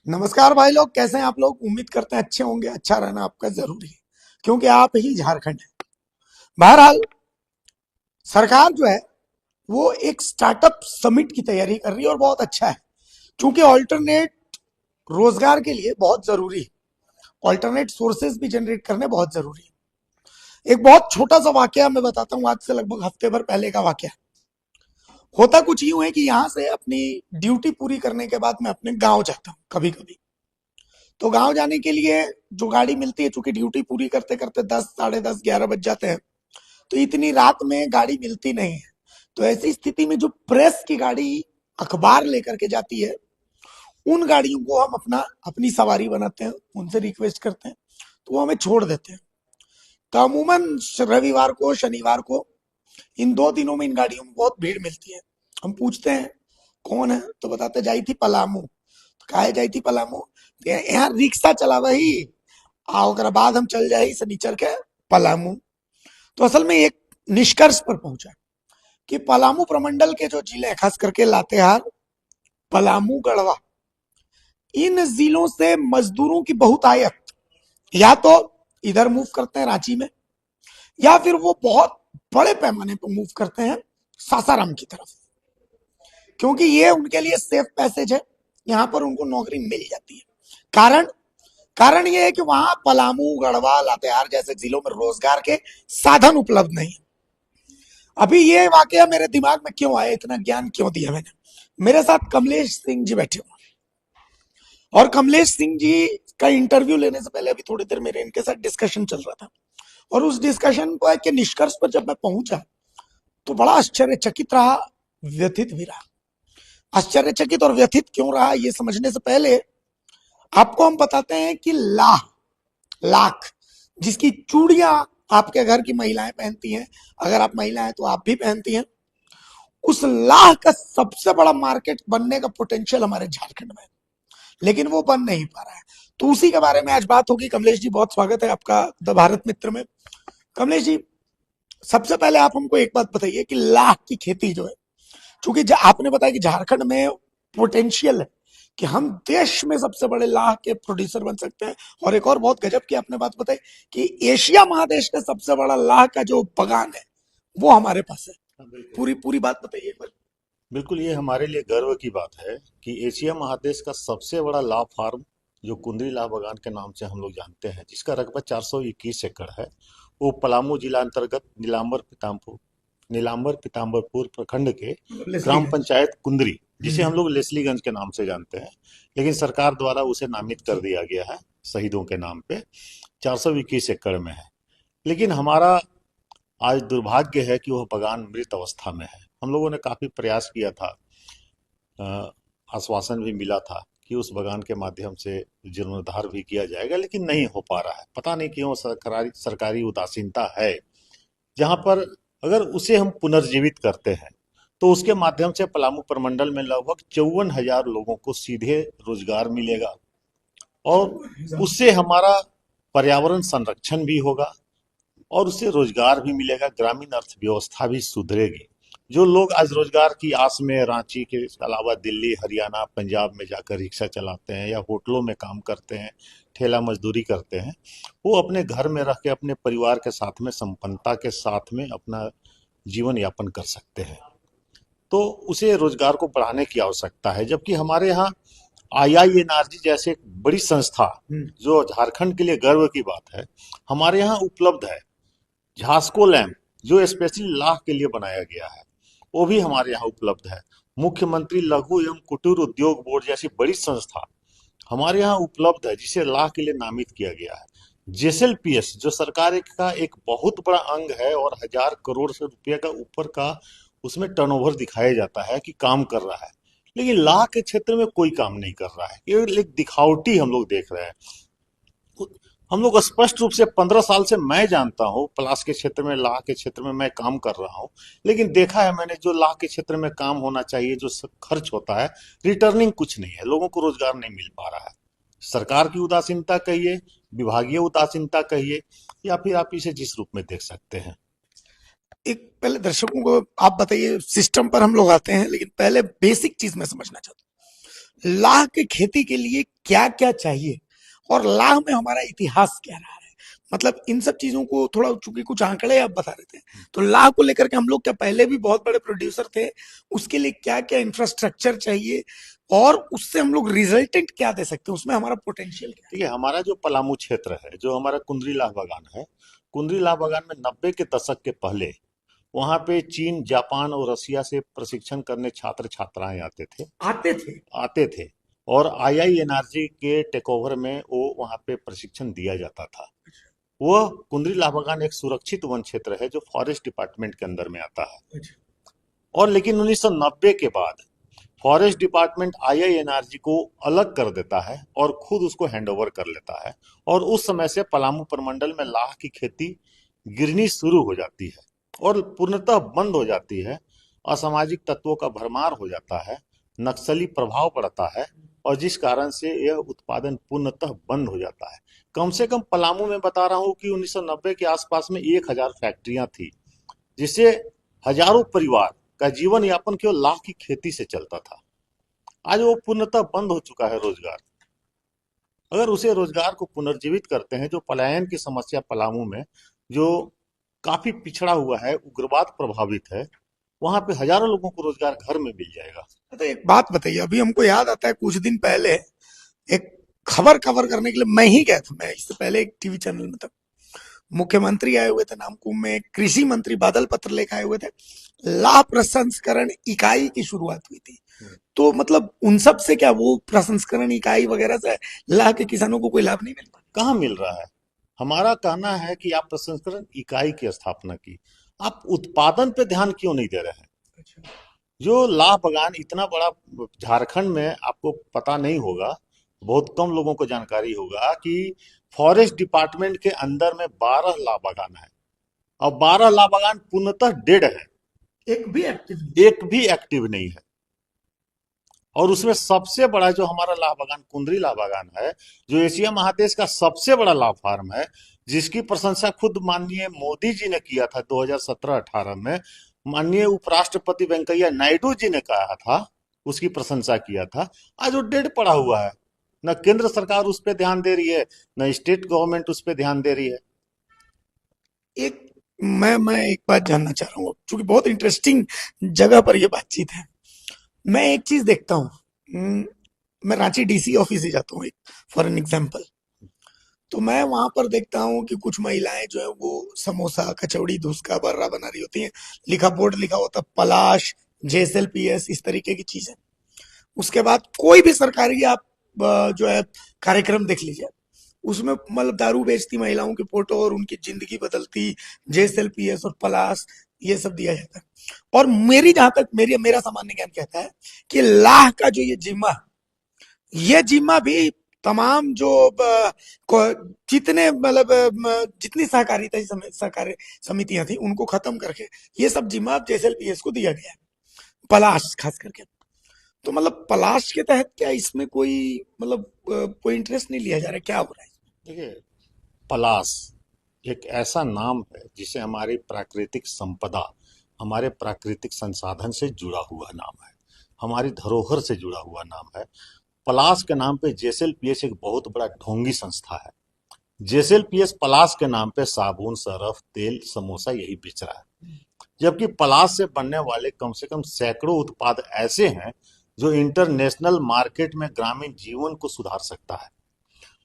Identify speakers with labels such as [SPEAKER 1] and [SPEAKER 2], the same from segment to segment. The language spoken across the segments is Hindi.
[SPEAKER 1] नमस्कार भाई लोग, कैसे हैं आप लोग? उम्मीद करते हैं अच्छे होंगे। अच्छा रहना आपका जरूरी है क्योंकि आप ही झारखंड है। बहरहाल, सरकार जो है वो एक स्टार्टअप समिट की तैयारी कर रही है और बहुत अच्छा है क्योंकि ऑल्टरनेट रोजगार के लिए बहुत जरूरी है। ऑल्टरनेट सोर्सेज भी जनरेट करने बहुत जरूरी है। एक बहुत छोटा सा वाकया मैं बताता हूँ, आज से लगभग हफ्ते भर पहले का वाकया। होता कुछ यूं है कि यहाँ से अपनी ड्यूटी पूरी करने के बाद मैं अपने गांव जाता हूँ कभी कभी। तो गांव जाने के लिए जो गाड़ी मिलती है, चूंकि ड्यूटी पूरी करते करते 10, साढ़े 10, 11 बज जाते हैं, तो इतनी रात में गाड़ी मिलती नहीं है। तो ऐसी स्थिति में जो प्रेस की गाड़ी अखबार लेकर के जाती है, उन गाड़ियों को हम अपनी सवारी बनाते हैं, उनसे रिक्वेस्ट करते हैं, तो वो हमें छोड़ देते हैं। तो अमूमन रविवार को, शनिवार को, इन 2 दिनों में इन गाड़ियों में बहुत भीड़ मिलती है। हम पूछते हैं कौन है, तो बताते जाई थी पलामू। तो काहे जाई थी पलामू? तो यहाँ रिक्शा चला वही आ, ओकरा बाद हम चल जाए शनिचर के पलामू। तो असल में एक निष्कर्ष पर पहुंचा कि पलामू प्रमंडल के जो जिले हैं, खास करके लातेहार, पलामू, गढ़वा, इन जिलों से मजदूरों की बहुत आयत या तो इधर मूव करते हैं रांची में, या फिर वो बहुत बड़े पैमाने पर मूव करते हैं सासाराम की तरफ, क्योंकि ये उनके लिए सेफ पैसेज है। यहां पर उनको नौकरी मिल जाती है। कारण कारण ये है कि वहां पलामू, गढ़वा, लातेहार जैसे जिलों में रोजगार के साधन उपलब्ध नहीं है। अभी ये वाकया मेरे दिमाग में क्यों आया, इतना ज्ञान क्यों दिया मैंने? मेरे साथ कमलेश सिंह जी बैठे हुए, और कमलेश सिंह जी का इंटरव्यू लेने से पहले अभी थोड़ी देर मेरे इनके साथ डिस्कशन चल रहा था। और उस डिस्कशन को के निष्कर्ष पर जब मैं पहुंचा तो बड़ा आश्चर्यचकित रहा, व्यथित भी रहा। आश्चर्यचकित और व्यथित क्यों रहा, ये समझने से पहले आपको हम बताते हैं कि लाख, जिसकी चूड़ियां आपके घर की महिलाएं पहनती हैं, अगर आप महिला हैं तो आप भी पहनती हैं, उस लाख का सबसे बड़ा मार्केट बनने का पोटेंशियल हमारे झारखंड में है, लेकिन वो बन नहीं पा रहा है। तो उसी के बारे में आज बात होगी। कमलेश जी, बहुत स्वागत है आपका द भारत मित्र में। कमलेश जी, सबसे पहले आप हमको एक बात बताइए कि लाख की खेती जो है, चूंकि आपने बताया कि झारखंड में पोटेंशियल है कि हम देश में सबसे बड़े लाख के प्रोड्यूसर बन सकते हैं, और एक और बहुत गजब की आपने बात बताई कि एशिया महादेश का सबसे बड़ा लाख का जो बगान है वो हमारे पास है।
[SPEAKER 2] बिल्कुल।
[SPEAKER 1] पूरी पूरी बात बताइए एक बार।
[SPEAKER 2] बिल्कुल, ये हमारे लिए गर्व की बात है कि एशिया महादेश का सबसे बड़ा लाभ फार्म जो कुंदरी लाभ बगान के नाम से हम लोग जानते हैं, जिसका रकबा 421 एकड़ है, वो पलामू जिला अंतर्गत नीलांबर पीताम्बरपुर प्रखंड के ग्राम
[SPEAKER 1] लेस्लीगंज।
[SPEAKER 2] पंचायत कुंदरी, जिसे हम लोग लेस्लीगंज के नाम से जानते हैं, लेकिन सरकार द्वारा उसे नामित कर दिया गया है शहीदों के नाम पे। 421 एकड़ में है। लेकिन हमारा आज दुर्भाग्य है कि वह बगान मृत अवस्था में है। हम लोगों ने काफी प्रयास किया था, अ, आश्वासन भी मिला था कि उस बगान के माध्यम से जीर्णोद्धार भी किया जाएगा, लेकिन नहीं हो पा रहा है। पता नहीं क्यों सरकारी सरकारी उदासीनता है। जहां पर अगर उसे हम पुनर्जीवित करते हैं तो उसके माध्यम से पलामू प्रमंडल में लगभग 54,000 लोगों को सीधे रोजगार मिलेगा, और उससे हमारा पर्यावरण संरक्षण भी होगा, और उससे रोजगार भी मिलेगा, ग्रामीण अर्थव्यवस्था भी सुधरेगी। जो लोग आज रोजगार की आस में रांची के अलावा दिल्ली, हरियाणा, पंजाब में जाकर रिक्शा चलाते हैं या होटलों में काम करते हैं, ठेला मजदूरी करते हैं, वो अपने घर में रह के अपने परिवार के साथ में संपन्नता के साथ में अपना जीवन यापन कर सकते हैं। तो उसे रोजगार को बढ़ाने की आवश्यकता है। जबकि हमारे यहाँ IINRG जैसे एक बड़ी संस्था, जो झारखंड के लिए गर्व की बात है, हमारे यहाँ उपलब्ध है। झास्को लैम्प, जो स्पेशली लाख के लिए बनाया गया है, वो भी हमारे यहाँ उपलब्ध है। मुख्यमंत्री लघु एवं कुटीर उद्योग बोर्ड जैसी बड़ी संस्था हमारे यहाँ उपलब्ध है, जिसे लाख के लिए नामित किया गया है। JSLPS, जो सरकार का एक बहुत बड़ा अंग है और 1,000 करोड़ से रुपये का ऊपर का उसमें टर्नओवर दिखाया जाता है कि काम कर रहा है, लेकिन लाख के क्षेत्र में कोई काम नहीं कर रहा है। ये एक दिखावटी हम लोग देख रहे हैं। हम लोग स्पष्ट रूप से 15 साल से मैं जानता हूँ, पलास के क्षेत्र में, लाह के क्षेत्र में मैं काम कर रहा हूँ, लेकिन देखा है मैंने जो लाह के क्षेत्र में काम होना चाहिए, जो खर्च होता है, रिटर्निंग कुछ नहीं है, लोगों को रोजगार नहीं मिल पा रहा है। सरकार की उदासीनता कहिए, विभागीय उदासीनता कहिए, या फिर आप इसे जिस रूप में देख सकते हैं।
[SPEAKER 1] एक पहले दर्शकों को आप बताइए, सिस्टम पर हम लोग आते हैं, लेकिन पहले बेसिक चीज मैं समझना चाहता लाह के खेती के लिए क्या क्या चाहिए और लाह में हमारा इतिहास क्या रहा है, मतलब इन सब चीजों को थोड़ा, चूंकि कुछ आंकड़े आप बता रहे थे, तो लाह को लेकर के हम लोग क्या पहले भी बहुत बड़े प्रोड्यूसर थे, उसके लिए क्या क्या इंफ्रास्ट्रक्चर चाहिए और उससे हम लोग रिजल्टेंट क्या दे सकते हैं, उसमें हमारा पोटेंशियल क्या
[SPEAKER 2] देखिए, हमारा जो पलामू क्षेत्र है, जो हमारा कुंदरी लाह बागान है, कुंदरी लाह बागान में 90 के दशक के पहले वहां पे चीन, जापान और रसिया से प्रशिक्षण करने छात्र छात्राएं आते थे
[SPEAKER 1] है आते थे।
[SPEAKER 2] आते थे और आईआईएनआरजी के टेकओवर में वो वहां पे प्रशिक्षण दिया जाता था। वह कुंदरी लाह बागान एक सुरक्षित वन क्षेत्र है जो फॉरेस्ट डिपार्टमेंट के अंदर में आता है। और लेकिन 1990 के बाद फॉरेस्ट डिपार्टमेंट आईआईएनआरजी को अलग कर देता है और खुद उसको हैंडओवर कर लेता है, और उस समय से पलामू प्रमंडल में लाह की खेती गिरनी शुरू हो जाती है और पूर्णतः बंद हो जाती है। असामाजिक तत्वों का भरमार हो जाता है, नक्सली प्रभाव पड़ता है, और जिस कारण से यह उत्पादन पूर्णतः बंद हो जाता है। कम से कम पलामू में बता रहा हूँ कि 1990 के आसपास में 1000 फैक्ट्रियां थी, जिससे हजारों परिवार का जीवन यापन केवल लाख की खेती से चलता था। आज वो पूर्णतः बंद हो चुका है रोजगार। अगर उसे रोजगार को पुनर्जीवित करते हैं, जो पलायन की समस्या पलामू में जो काफी पिछड़ा हुआ है, उग्रवाद प्रभावित है, वहां पे हजारों लोगों को रोजगार घर में मिल जाएगा।
[SPEAKER 1] तो एक बात बताइए, अभी हमको याद आता है कुछ दिन पहले एक खबर कवर करने के लिए मैं ही गया था, मैं इससे पहले एक टीवी चैनल में था, मुख्यमंत्री आए हुए थे नामकुम में, कृषि मंत्री बादल पत्र लेकर आए हुए थे, लाह प्रसंस्करण इकाई की शुरुआत हुई थी। तो मतलब उन सब से क्या वो प्रसंस्करण इकाई वगैरह से लाह के किसानों को कोई लाभ नहीं मिल पाता?
[SPEAKER 2] कहाँ मिल रहा है? हमारा कहना है कि आप प्रसंस्करण इकाई की स्थापना की, आप उत्पादन पे ध्यान क्यों नहीं दे रहे हैं?
[SPEAKER 1] अच्छा।
[SPEAKER 2] जो लाह बगान इतना बड़ा झारखंड में, आपको पता नहीं होगा, बहुत कम लोगों को जानकारी होगा कि फॉरेस्ट डिपार्टमेंट के अंदर में 12 लाह बगान है और 12 लाह बगान पूर्णतः डेड है,
[SPEAKER 1] एक भी एक्टिव नहीं।
[SPEAKER 2] एक भी एक्टिव नहीं है। और उसमें सबसे बड़ा जो हमारा लाह बागान कुंदरी लाह बागान है, जो एशिया महादेश का सबसे बड़ा लाह फार्म है, जिसकी प्रशंसा खुद माननीय मोदी जी ने किया था 2017-18 में, माननीय उपराष्ट्रपति वेंकैया नायडू जी ने कहा था, उसकी प्रशंसा किया था, आज वो डेड पड़ा हुआ है। न केंद्र सरकार उस पर ध्यान दे रही है, न स्टेट गवर्नमेंट उस पर ध्यान दे रही है।
[SPEAKER 1] एक मैं एक बात जानना चाह रहा हूँ, क्योंकि बहुत इंटरेस्टिंग जगह पर ये बातचीत है। मैं एक चीज देखता हूँ, मैं रांची डीसी ऑफिस ही जाता हूँ, एक फॉर एन एग्जाम्पल, तो मैं वहां पर देखता हूँ कि कुछ महिलाएं जो है वो समोसा, कचौड़ी, धुसका, बर्रा बना रही होती हैं, लिखा बोर्ड लिखा होता है पलाश, जेएसएलपीएस, इस तरीके की चीजें। उसके बाद कोई भी सरकारी आप जो है कार्यक्रम देख लीजिए, उसमें मतलब दारू बेचती महिलाओं की फोटो और उनकी जिंदगी बदलती, जेएसएलपीएस और पलाश, ये सब दिया जाता है। और मेरी जहां तक मेरा सामान्य ज्ञान कहता है कि लाह का जो ये जिम्मा भी तमाम जो जितने मतलब जितनी सहकारी समितियां थी उनको खत्म करके ये सब जिम्मा जेएसएलपीएस को दिया गया है, पलाश खास करके। तो मतलब पलाश के तहत क्या इसमें कोई मतलब कोई इंटरेस्ट नहीं लिया जा रहा है, क्या हो रहा है?
[SPEAKER 2] देखिए, पलाश एक ऐसा नाम है जिसे हमारी प्राकृतिक संपदा, हमारे प्राकृतिक संसाधन से जुड़ा हुआ नाम है, हमारी धरोहर से जुड़ा हुआ नाम है। पलाश के नाम पे जेएसएलपीएस एक बहुत बड़ा ढोंगी संस्था है। जेएसएलपीएस पलाश के नाम पे साबुन, सरफ, तेल, समोसा यही बेच रहा है, जबकि पलाश से बनने वाले कम से कम सैकड़ों उत्पाद ऐसे हैं जो इंटरनेशनल मार्केट में ग्रामीण जीवन को सुधार सकता है।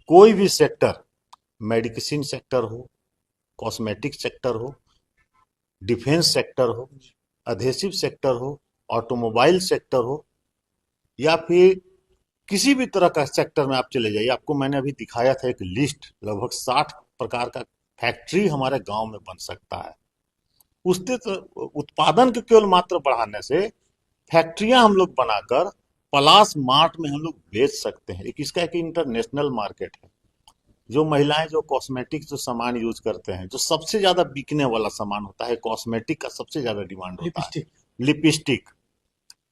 [SPEAKER 2] कोई भी सेक्टर, मेडिसिन सेक्टर हो, कॉस्मेटिक सेक्टर हो, डिफेंस सेक्टर हो, अधेसिव सेक्टर हो, ऑटोमोबाइल सेक्टर हो, या फिर किसी भी तरह का सेक्टर में आप चले जाइए, आपको मैंने अभी दिखाया था एक लिस्ट, लगभग 60 प्रकार का फैक्ट्री हमारे गांव में बन सकता है। उससे तो उत्पादन को केवल मात्र बढ़ाने से फैक्ट्रियां हम लोग बनाकर पलाश मार्ट में हम लोग बेच सकते हैं। एक इसका एक इंटरनेशनल मार्केट है। जो महिलाएं जो कॉस्मेटिक जो सामान यूज करते हैं, जो सबसे ज्यादा बिकने वाला सामान होता है, कॉस्मेटिक का सबसे ज्यादा डिमांड होता है,
[SPEAKER 1] लिपस्टिक।
[SPEAKER 2] लिपस्टिक,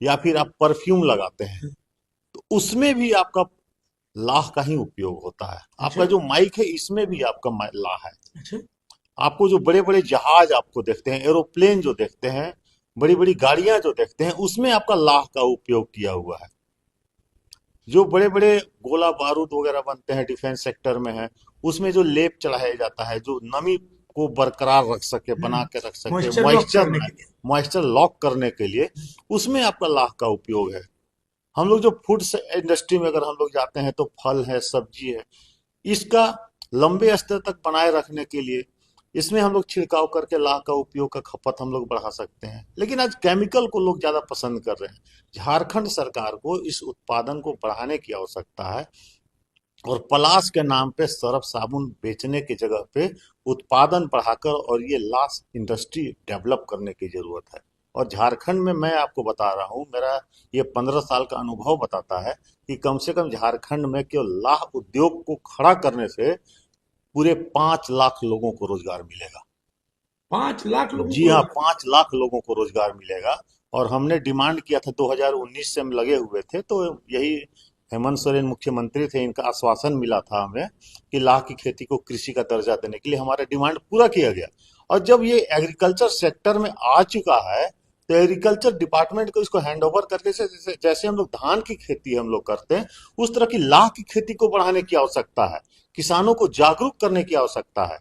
[SPEAKER 2] या फिर आप परफ्यूम लगाते हैं, तो उसमें भी आपका लाह का ही उपयोग होता है। आपका जो माइक है, इसमें भी आपका लाह है।
[SPEAKER 1] अच्छा।
[SPEAKER 2] आपको जो बड़े बड़े जहाज आपको देखते हैं, एरोप्लेन जो देखते हैं, बड़ी बड़ी गाड़ियां जो देखते हैं, उसमें आपका लाह का उपयोग किया हुआ है। जो बड़े बड़े गोला बारूद वगैरह बनते हैं डिफेंस सेक्टर में है, उसमें जो लेप चढ़ाया जाता है जो नमी को बरकरार रख सके, बना के रख सके,
[SPEAKER 1] मॉइस्चर लॉक करने के लिए।
[SPEAKER 2] मॉइस्चर लॉक करने के लिए, उसमें आपका लाख का उपयोग है। हम लोग जो फूड इंडस्ट्री में अगर हम लोग जाते हैं तो फल है, सब्जी है, इसका लंबे स्तर तक बनाए रखने के लिए इसमें हम लोग छिड़काव करके लाह का उपयोग का खपत हम लोग बढ़ा सकते हैं। लेकिन आज केमिकल को लोग ज्यादा पसंद कर रहे हैं। झारखंड सरकार को इस उत्पादन को बढ़ाने की आवश्यकता है और पलाश के नाम पे सर्फ साबुन बेचने की जगह पे उत्पादन बढ़ाकर और ये लाश इंडस्ट्री डेवलप करने की जरूरत है। और झारखंड में मैं आपको बता रहा हूँ, मेरा ये 15 साल का अनुभव बताता है कि कम से कम झारखंड में केवल लाह उद्योग को खड़ा करने से पूरे 5 लाख लोगों को रोजगार मिलेगा।
[SPEAKER 1] 5 लाख लोगों
[SPEAKER 2] जी
[SPEAKER 1] को
[SPEAKER 2] हाँ,
[SPEAKER 1] रोजगार।
[SPEAKER 2] 5 लाख लोगों को रोजगार मिलेगा। और हमने डिमांड किया था, 2019 से हम लगे हुए थे, तो यही हेमंत सोरेन मुख्यमंत्री थे, इनका आश्वासन मिला था हमें कि लाह की खेती को कृषि का दर्जा देने के लिए हमारा डिमांड पूरा किया गया। और जब ये एग्रीकल्चर सेक्टर में आ चुका है तो एग्रीकल्चर डिपार्टमेंट को इसको हैंड ओवर करके से जैसे जैसे हम लोग धान की खेती हम लोग करते हैं, उस तरह की लाह की खेती को बढ़ाने की आवश्यकता है। किसानों को जागरूक करने की आवश्यकता है।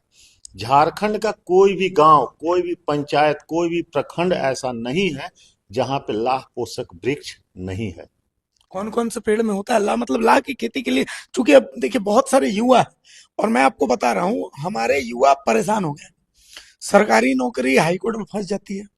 [SPEAKER 2] झारखंड का कोई भी गांव, कोई भी पंचायत, कोई भी प्रखंड ऐसा नहीं है जहां पे लाह पोषक वृक्ष नहीं है।
[SPEAKER 1] कौन कौन से पेड़ में होता है लाह, मतलब लाह की खेती के लिए? चूंकि अब देखिए बहुत सारे युवा हैं, और मैं आपको बता रहा हूँ हमारे युवा परेशान हो गए। सरकारी नौकरी हाईकोर्ट में फंस जाती है,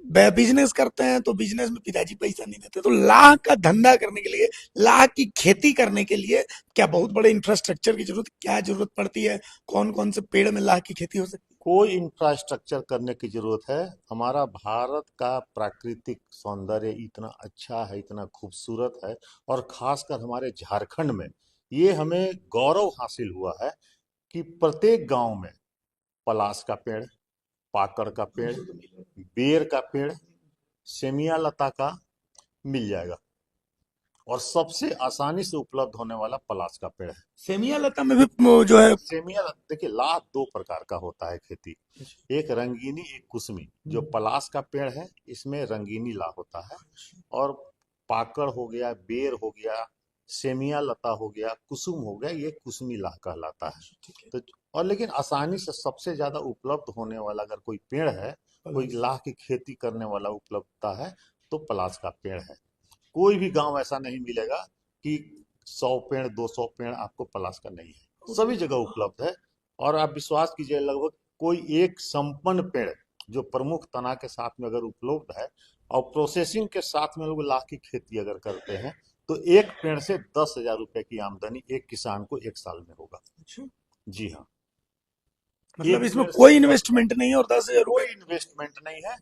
[SPEAKER 1] बिजनेस करते हैं तो बिजनेस में पिताजी पैसा नहीं देते, तो लाह का धंधा करने के लिए, लाह की खेती करने के लिए क्या बहुत बड़े इंफ्रास्ट्रक्चर की जरूरत, क्या जरूरत पड़ती है? कौन कौन से पेड़ में लाह की खेती हो सकती
[SPEAKER 2] कोई इंफ्रास्ट्रक्चर करने की जरूरत है? हमारा भारत का प्राकृतिक सौंदर्य इतना अच्छा है, इतना खूबसूरत है, और खासकर हमारे झारखंड में ये हमें गौरव हासिल हुआ है कि प्रत्येक गांव में पलाश का पेड़, पाकड़ का पेड़,
[SPEAKER 1] है?
[SPEAKER 2] बेर का पेड़, सेमिया लता का मिल जाएगा। और सबसे आसानी से उपलब्ध होने वाला पलाश का पेड़ है।
[SPEAKER 1] सेमिया लता में भी जो है।
[SPEAKER 2] सेमिया देखिए, लाह दो प्रकार का होता है खेती, एक रंगीनी, एक कुसमी। जो पलाश का पेड़ है इसमें रंगीनी लाह होता है, और पाकड़ हो गया, बेर हो गया, सेमिया लता हो गया, कुसुम हो गया, ये कुसमी लाह कहलाता है। तो और लेकिन आसानी से सबसे ज्यादा उपलब्ध होने वाला अगर कोई पेड़ है, कोई लाह की खेती करने वाला उपलब्धता है, तो पलाश का पेड़ है। कोई भी गांव ऐसा नहीं मिलेगा कि 100 पेड़ 200 पेड़ आपको पलाश का नहीं है, सभी जगह उपलब्ध है। और आप विश्वास कीजिए, लगभग कोई एक संपन्न पेड़ जो प्रमुख तना के साथ में अगर उपलब्ध है और प्रोसेसिंग के साथ में लोग लाख की खेती अगर करते हैं, तो एक पेड़ से 10,000 रुपए की आमदनी एक किसान को एक साल में होगा।
[SPEAKER 1] अच्छा,
[SPEAKER 2] जी हाँ,
[SPEAKER 1] मतलब
[SPEAKER 2] एक
[SPEAKER 1] इसमें
[SPEAKER 2] पेड़ से
[SPEAKER 1] कोई
[SPEAKER 2] 10,000।
[SPEAKER 1] इन्वेस्टमेंट नहीं है और 10,000 रुपए?
[SPEAKER 2] कोई इन्वेस्टमेंट नहीं है।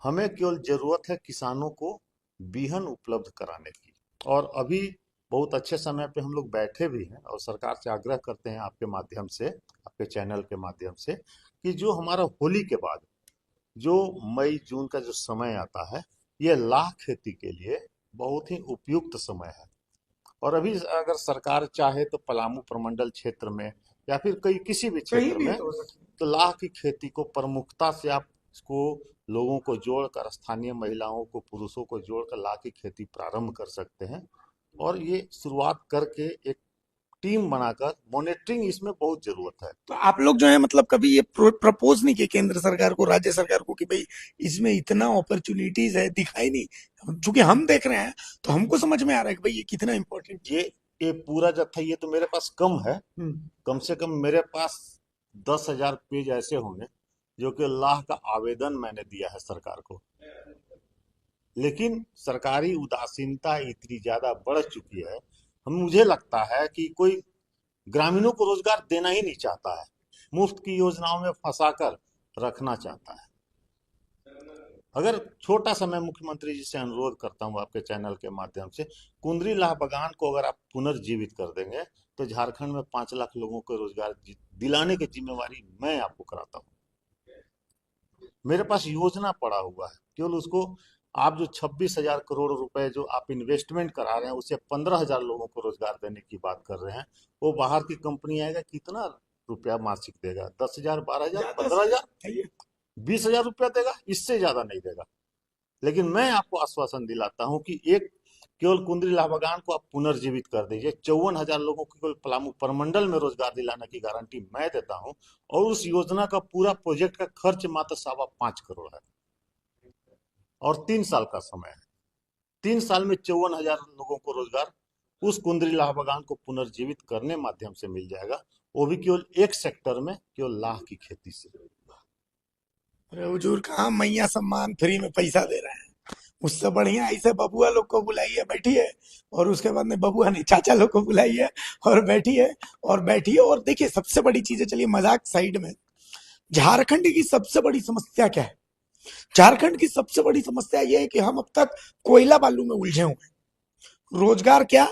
[SPEAKER 2] हमें केवल जरूरत है किसानों को बीहन उपलब्ध कराने की। और अभी बहुत अच्छे समय पे हम लोग बैठे भी हैं और सरकार से आग्रह करते हैं आपके माध्यम से, आपके चैनल के माध्यम से, कि जो हमारा होली के बाद जो मई जून का जो समय आता है, ये लाख खेती के लिए बहुत ही उपयुक्त समय है। और अभी अगर सरकार चाहे तो पलामू प्रमंडल क्षेत्र में या फिर कई किसी भी
[SPEAKER 1] कहीं
[SPEAKER 2] क्षेत्र
[SPEAKER 1] भी
[SPEAKER 2] में,
[SPEAKER 1] तो हो सकता है।
[SPEAKER 2] तो लाह की खेती को प्रमुखता से आप इसको लोगों को जोड़कर, स्थानीय महिलाओं को, पुरुषों को जोड़कर लाह की खेती प्रारंभ कर सकते हैं। और ये शुरुआत करके एक टीम बनाकर मॉनिटरिंग इसमें बहुत जरूरत है।
[SPEAKER 1] तो आप लोग जो है मतलब कभी ये प्रपोज नहीं किए केंद्र सरकार को, राज्य सरकार को, कि भाई इसमें इतना अपॉर्चुनिटीज है, दिखाई नहीं? चूंकि हम देख रहे हैं तो हमको समझ में आ रहा है कि भाई ये कितना इंपॉर्टेंट
[SPEAKER 2] ये ये पूरा जत्था ये तो मेरे पास कम है।
[SPEAKER 1] है।
[SPEAKER 2] कम से कम मेरे पास 10,000 पेज ऐसे होंगे जो कि लाह का आवेदन मैंने दिया है सरकार को। लेकिन सरकारी उदासीनता इतनी ज्यादा बढ़ चुकी है, हम मुझे लगता है कि कोई ग्रामीणों को रोजगार देना ही नहीं चाहता है, मुफ्त की योजनाओं में फंसाकर रखना चाहता है। अगर छोटा सा मैं मुख्यमंत्री जी से अनुरोध करता हूँ आपके चैनल के माध्यम से, कुंदरी लाह बगान को अगर आप पुनर्जीवित कर देंगे तो झारखंड में 5 लाख लोगों को रोजगार दिलाने की जिम्मेवारी मैं आपको कराता हूँ। मेरे पास योजना पड़ा हुआ है, केवल उसको आप जो 26,000 करोड़ रुपए जो आप इन्वेस्टमेंट करा रहे हैं, उसे 15,000 लोगों को रोजगार देने की बात कर रहे हैं। वो बाहर की कंपनी आएगा, कितना रुपया मासिक देगा? 10,000, 12,000,
[SPEAKER 1] ज्यादा से
[SPEAKER 2] 15,000,
[SPEAKER 1] है ये।
[SPEAKER 2] 20,000 रुपया देगा, इससे ज्यादा नहीं देगा। लेकिन मैं आपको आश्वासन दिलाता हूं कि एक केवल कुंदरी लाह बगान को आप पुनर्जीवित कर दीजिए। 54,000 लोगों को केवल पलामू परमंडल में रोजगार दिलाने की गारंटी मैं देता हूं, और उस योजना का पूरा प्रोजेक्ट का खर्च मात्र 5.25 करोड़ है, और 3 साल का समय है। 3 साल में 54,000 लोगों को रोजगार उस कुंदरी लाह बगान को पुनर्जीवित करने माध्यम से मिल जाएगा, वो भी केवल एक सेक्टर में, केवल लाह की खेती से।
[SPEAKER 1] अरे हुजूर, कहाँ मैया सम्मान फ्री में पैसा दे रहे हैं। उससे बढ़िया ऐसे बबुआ लोग को बुलाइए, बैठिए, और उसके बाद में बबुआ नहीं, चाचा लोग को बुलाइए और बैठिए, और बैठिए और देखिए। सबसे बड़ी चीज है, चलिए मजाक साइड में, झारखंड की सबसे बड़ी समस्या क्या है? झारखंड की सबसे बड़ी समस्या यह है कि हम अब तक कोयला बालू में उलझे हुए हैं। रोजगार क्या?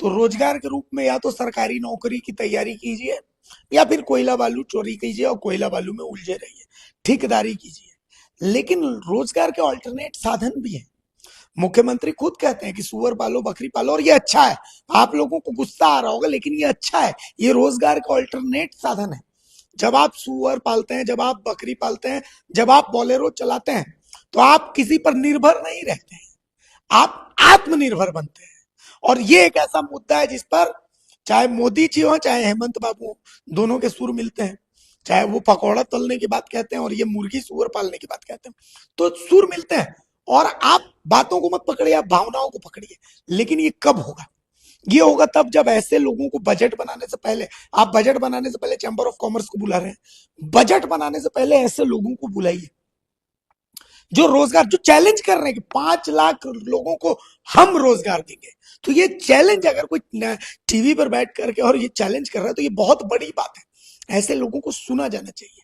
[SPEAKER 1] तो रोजगार के रूप में या तो सरकारी नौकरी की तैयारी कीजिए, या फिर कोयला बालू चोरी कीजिए और कोयला बालू में उलझे रहिए, ठेकेदारी कीजिए। लेकिन रोजगार के ऑल्टरनेट साधन भी हैं। मुख्यमंत्री खुद कहते हैं कि सुअर पालो, बकरी पालो, और ये अच्छा है। आप लोगों को गुस्सा आ रहा होगा, लेकिन ये अच्छा है। ये रोजगार का ऑल्टरनेट साधन है। जब आप सुअर पालते हैं, जब आप बकरी पालते हैं, जब आप बोलेरो चलाते हैं, तो आप किसी पर निर्भर नहीं रहते हैं, आप आत्मनिर्भर बनते हैं। और ये एक ऐसा मुद्दा है जिस पर चाहे मोदी जी हो, चाहे हेमंत बाबू हो, दोनों के सुर मिलते हैं। चाहे वो पकौड़ा तलने की बात कहते हैं और ये मुर्गी सुअर पालने की बात कहते हैं, तो सुर मिलते हैं। और आप बातों को मत पकड़िए, आप भावनाओं को पकड़िए। लेकिन ये कब होगा? ये होगा तब जब ऐसे लोगों को बजट बनाने से पहले, आप बजट बनाने से पहले चैंबर ऑफ कॉमर्स को बुला रहे हैं, बजट बनाने से पहले ऐसे लोगों को बुलाइए जो रोजगार, जो चैलेंज कर रहे हैं कि 5 लाख लोगों को हम रोजगार देंगे। तो ये चैलेंज अगर कोई टीवी पर बैठ करके और ये चैलेंज कर रहा है, तो ये बहुत बड़ी बात है। ऐसे लोगों को सुना जाना चाहिए।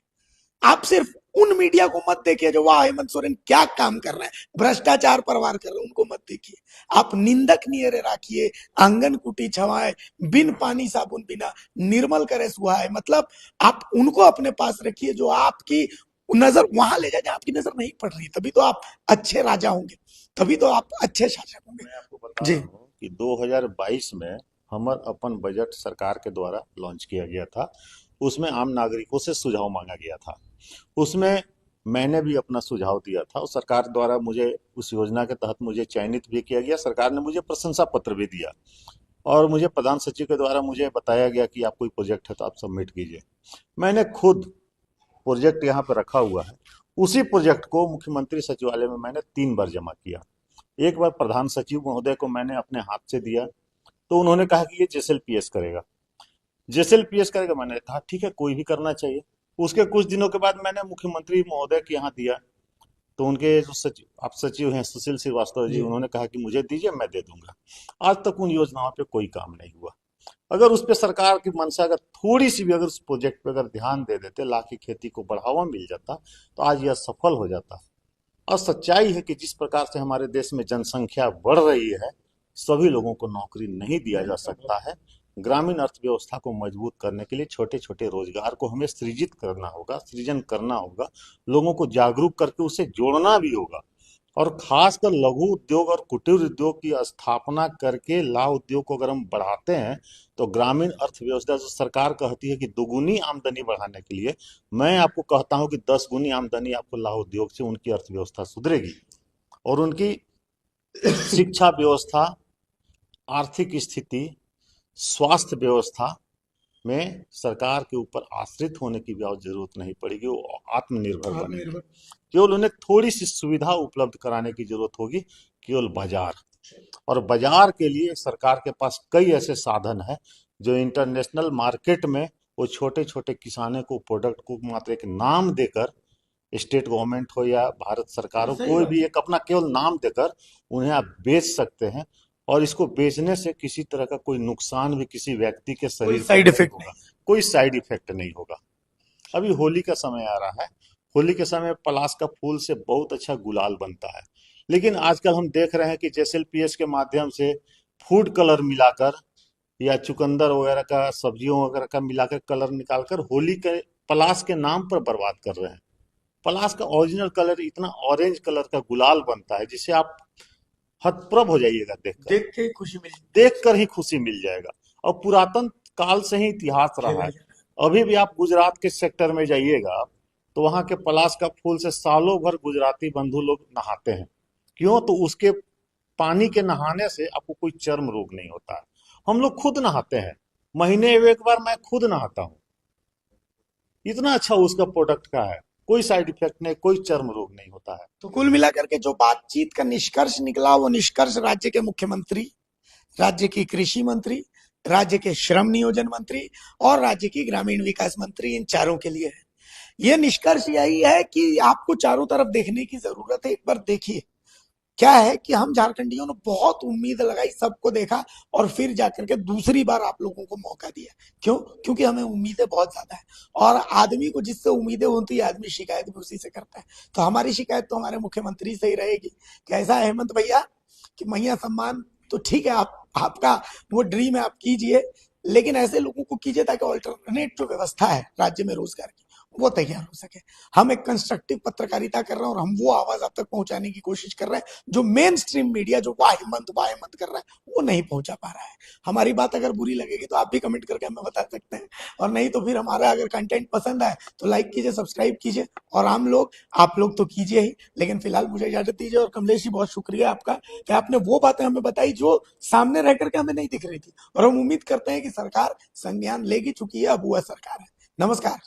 [SPEAKER 1] आप सिर्फ उन मीडिया को मत देखिए जो वाह हेमंत सोरेन क्या काम कर रहे हैं, भ्रष्टाचार परवार कर रहे हैं, उनको मत देखिए। आप निंदक नियरे राखिए, आंगन कुटी छवाए, बिन पानी साबुन बिना निर्मल करे सुहाए। मतलब आप उनको अपने पास रखिए जो आपकी नजर वहां ले जाए जहां आपकी नजर नहीं पड़ रही। तभी तो आप अच्छे राजा होंगे, तभी तो आप अच्छे शासक होंगे।
[SPEAKER 2] मैं आपको बता
[SPEAKER 1] जी।
[SPEAKER 2] रहा हूँ कि 2022 में हमर अपन बजट सरकार के द्वारा लॉन्च किया गया था। उसमें आम नागरिकों से सुझाव मांगा गया था। उसमें मैंने भी अपना सुझाव दिया था, और सरकार द्वारा मुझे उस योजना के तहत मुझे चयनित भी किया गया। सरकार ने मुझे प्रशंसा पत्र भी दिया, और मुझे प्रधान सचिव के द्वारा मुझे बताया गया कि आप कोई प्रोजेक्ट है तो आप सबमिट कीजिए। मैंने खुद प्रोजेक्ट यहाँ पे रखा हुआ है। उसी प्रोजेक्ट को मुख्यमंत्री सचिवालय में मैंने 3 बार जमा किया। एक बार प्रधान सचिव महोदय को मैंने अपने हाथ से दिया, तो उन्होंने कहा कि ये जेएसएलपीएस करेगा, जेएसएलपीएस करेगा। मैंने कहा ठीक है, कोई भी करना चाहिए। उसके कुछ दिनों के बाद मैंने मुख्यमंत्री महोदय के यहाँ दिया, तो उनके जो सचिव, आप सचिव हैं सुशील श्रीवास्तव जी,
[SPEAKER 1] जी।
[SPEAKER 2] उन्होंने कहा कि मुझे दीजिए, मैं दे दूंगा। आज तक उन योजनाओं पे कोई काम नहीं हुआ। अगर उस पे सरकार की मंशा अगर थोड़ी सी भी, अगर उस प्रोजेक्ट पे अगर ध्यान दे देते, लाख की खेती को बढ़ावा मिल जाता, तो आज यह सफल हो जाता। और सच्चाई है कि जिस प्रकार से हमारे देश में जनसंख्या बढ़ रही है, सभी लोगों को नौकरी नहीं दिया जा सकता है। ग्रामीण अर्थव्यवस्था को मजबूत करने के लिए छोटे छोटे रोजगार को हमें सृजित करना होगा, सृजन करना होगा, लोगों को जागरूक करके उसे जोड़ना भी होगा। और खासकर लघु उद्योग और कुटीर उद्योग की स्थापना करके लाह उद्योग को अगर हम बढ़ाते हैं, तो ग्रामीण अर्थव्यवस्था, जो सरकार कहती है कि दोगुनी आमदनी बढ़ाने के लिए, मैं आपको कहता हूं कि 10 गुनी आमदनी आपको लाह उद्योग से उनकी अर्थव्यवस्था सुधरेगी, और उनकी शिक्षा व्यवस्था, आर्थिक स्थिति, स्वास्थ्य व्यवस्था में सरकार के ऊपर आश्रित होने की भी जरूरत नहीं पड़ेगी। वो आत्मनिर्भर बनेंगे।
[SPEAKER 1] आत्मनिर्भर।
[SPEAKER 2] केवल उन्हें थोड़ी सी सुविधा उपलब्ध कराने की जरूरत होगी, केवल बाजार। और बाजार के लिए सरकार के पास कई ऐसे साधन हैं जो इंटरनेशनल मार्केट में वो छोटे छोटे किसानों को प्रोडक्ट को मात्र एक नाम देकर, स्टेट गवर्नमेंट हो या भारत सरकार हो,
[SPEAKER 1] सही
[SPEAKER 2] कोई
[SPEAKER 1] बात।
[SPEAKER 2] भी एक अपना केवल नाम देकर उन्हें आप बेच सकते हैं। और इसको बेचने से किसी तरह का कोई नुकसान भी किसी व्यक्ति के
[SPEAKER 1] कोई
[SPEAKER 2] शरीर को
[SPEAKER 1] साइड
[SPEAKER 2] नहीं
[SPEAKER 1] इफेक्ट
[SPEAKER 2] होगा,
[SPEAKER 1] नहीं।
[SPEAKER 2] कोई साइड इफेक्ट नहीं होगा। अभी होली का समय आ रहा है। होली के समय पलाश का फूल से बहुत अच्छा गुलाल बनता है। लेकिन आजकल हम देख रहे हैं कि जेएसएलपीएस के माध्यम से फूड कलर मिलाकर, या चुकंदर वगैरह का, सब्जियों वगैरह का मिलाकर कलर निकालकर होली के पलाश के नाम पर बर्बाद कर रहे हैं। पलाश का ओरिजिनल कलर इतना ऑरेंज कलर का गुलाल बनता है, जिसे आप हतप्रभ हो जाइएगा देखकर।
[SPEAKER 1] देख के खुशी मिली।
[SPEAKER 2] देखकर ही खुशी मिल जाएगा। और पुरातन काल से ही इतिहास रहा
[SPEAKER 1] खेला
[SPEAKER 2] है।
[SPEAKER 1] जा रहा
[SPEAKER 2] अभी भी आप गुजरात के सेक्टर में जाइएगा, तो वहां के पलाश का फूल से सालों भर गुजराती बंधु लोग नहाते हैं। क्यों? तो उसके पानी के नहाने से आपको कोई चर्म रोग नहीं होता है। हम लोग खुद नहाते हैं, महीने में एक बार मैं खुद नहाता हूँ। इतना अच्छा उसका प्रोडक्ट का है, कोई साइड इफेक्ट नहीं, कोई चर्म रोग नहीं होता है।
[SPEAKER 1] तो कुल मिलाकर के जो बातचीत का निष्कर्ष निकला, वो निष्कर्ष राज्य के मुख्यमंत्री, राज्य की कृषि मंत्री, राज्य के श्रम नियोजन मंत्री और राज्य की ग्रामीण विकास मंत्री, इन चारों के लिए है। यह निष्कर्ष यही है कि आपको चारों तरफ देखने की जरूरत है। एक बार देखिए, क्या है कि हम झारखंडियों ने बहुत उम्मीद लगाई, सबको देखा और फिर जाकर के दूसरी बार आप लोगों को मौका दिया। क्यों? क्योंकि हमें उम्मीदें बहुत ज्यादा है और आदमी को जिससे उम्मीदें होती है, आदमी शिकायत भी उसी से करता है। तो हमारी शिकायत तो हमारे मुख्यमंत्री से ही रहेगी। कैसा है हेमंत भैया कि मैया सम्मान तो ठीक है, आप आपका वो ड्रीम है, आप कीजिए, लेकिन ऐसे लोगों को कीजिए ताकि ऑल्टरनेट जो व्यवस्था है राज्य में रोजगार की, वो तैयार हो सके। हम एक कंस्ट्रक्टिव पत्रकारिता कर रहे हैं और हम वो आवाज आप तक पहुंचाने की कोशिश कर रहे हैं जो मेन स्ट्रीम मीडिया जो वाह हेमंत कर रहा है, वो नहीं पहुंचा पा रहा है। हमारी बात अगर बुरी लगेगी तो आप भी कमेंट करके हमें बता सकते हैं, और नहीं तो फिर हमारा अगर कंटेंट पसंद आए तो लाइक कीजिए, सब्सक्राइब कीजिए, और आप लोग तो कीजिए ही। लेकिन फिलहाल मुझे इजाजत दीजिए, और कमलेश जी बहुत शुक्रिया आपका कि आपने वो बातें हमें बताई जो सामने रह करके हमें नहीं दिख रही थी, और हम उम्मीद करते हैं कि सरकार संज्ञान लेगी, चूंकि ये अब हुआ सरकार है। नमस्कार।